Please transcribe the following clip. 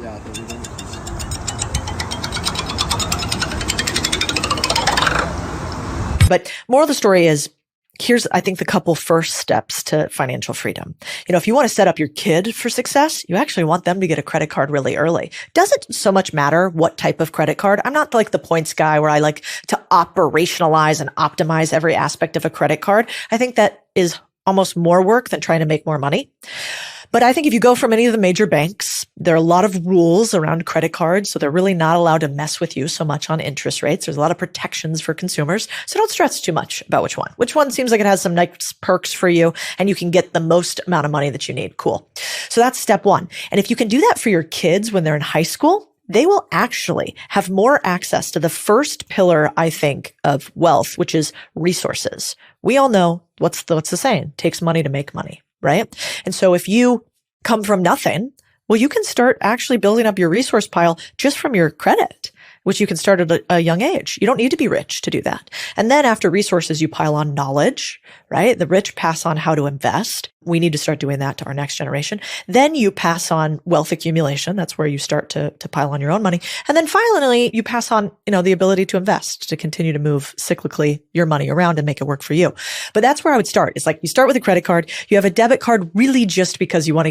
Yeah, the redundancies. But moral of the story is, here's, I think, the couple first steps to financial freedom. If you want to set up your kid for success, you actually want them to get a credit card really early. Doesn't so much matter what type of credit card. I'm not like the points guy where I like to operationalize and optimize every aspect of a credit card. I think that is almost more work than trying to make more money. But I think if you go from any of the major banks, there are a lot of rules around credit cards. So they're really not allowed to mess with you so much on interest rates. There's a lot of protections for consumers. So don't stress too much about which one. Which one seems like it has some nice perks for you and you can get the most amount of money that you need. Cool. So that's step one. And if you can do that for your kids when they're in high school, they will actually have more access to the first pillar, I think, of wealth, which is resources. We all know what's the saying? It takes money to make money. Right? And so if you come from nothing, well, you can start actually building up your resource pile just from your credit, which you can start at a young age. You don't need to be rich to do that. And then after resources, you pile on knowledge, right? The rich pass on how to invest. We need to start doing that to our next generation. Then you pass on wealth accumulation. That's where you start to pile on your own money. And then finally, you pass on, the ability to invest, to continue to move cyclically your money around and make it work for you. But that's where I would start. It's like you start with a credit card. You have a debit card really just because you want to get